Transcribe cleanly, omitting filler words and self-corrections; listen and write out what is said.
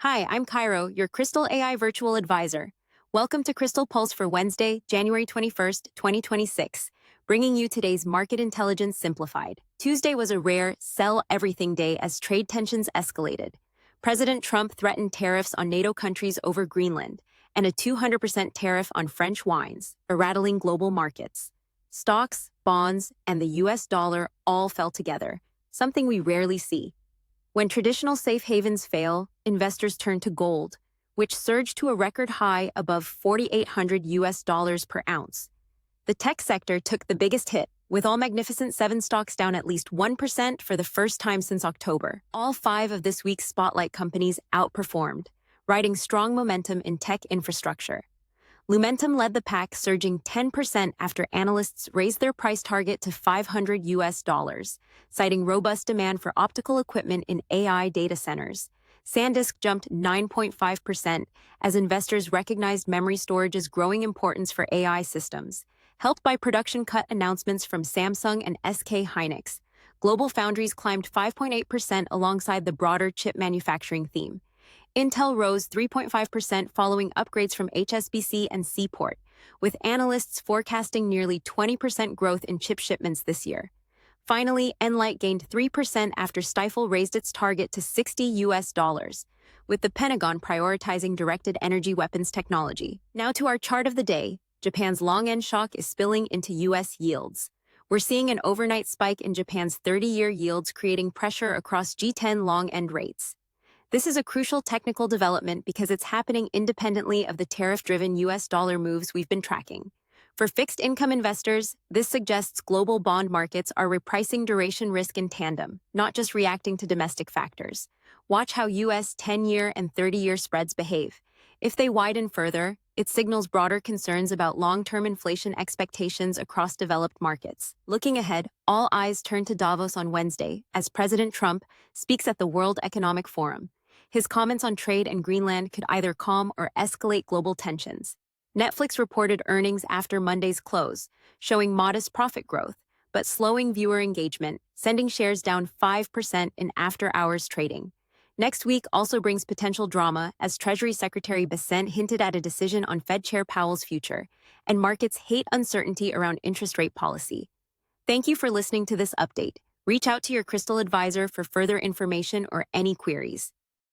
Hi, I'm Cairo, your Kristal AI virtual advisor. Welcome to Kristal Pulse for Wednesday, January 21st, 2026, bringing you today's market intelligence simplified. Tuesday was a rare sell everything day as trade tensions escalated. President Trump threatened tariffs on NATO countries over Greenland and a 200% tariff on French wines, rattling global markets. Stocks, bonds, and the US dollar all fell together, something we rarely see. When traditional safe havens fail, investors turn to gold, which surged to a record high above 4,800 US dollars per ounce. The tech sector took the biggest hit, with all Magnificent Seven stocks down at least 1% for the first time since October. All five of this week's spotlight companies outperformed, riding strong momentum in tech infrastructure. Lumentum led the pack, surging 10% after analysts raised their price target to 500 US dollars, citing robust demand for optical equipment in AI data centers. SanDisk jumped 9.5% as investors recognized memory storage's growing importance for AI systems. Helped by production cut announcements from Samsung and SK Hynix, Global Foundries climbed 5.8% alongside the broader chip manufacturing theme. Intel rose 3.5% following upgrades from HSBC and Seaport, with analysts forecasting nearly 20% growth in chip shipments this year. Finally, Enlight gained 3% after Stifel raised its target to 60 US dollars, with the Pentagon prioritizing directed energy weapons technology. Now to our chart of the day, Japan's long-end shock is spilling into US yields. We're seeing an overnight spike in Japan's 30-year yields, creating pressure across G10 long-end rates. This is a crucial technical development because it's happening independently of the tariff-driven US dollar moves we've been tracking. For fixed income investors, this suggests global bond markets are repricing duration risk in tandem, not just reacting to domestic factors. Watch how US 10-year and 30-year spreads behave. If they widen further, it signals broader concerns about long-term inflation expectations across developed markets. Looking ahead, all eyes turn to Davos on Wednesday as President Trump speaks at the World Economic Forum. His comments on trade and Greenland could either calm or escalate global tensions. Netflix reported earnings after Monday's close, showing modest profit growth, but slowing viewer engagement, sending shares down 5% in after-hours trading. Next week also brings potential drama as Treasury Secretary Bessent hinted at a decision on Fed Chair Powell's future, and markets hate uncertainty around interest rate policy. Thank you for listening to this update. Reach out to your Kristal advisor for further information or any queries.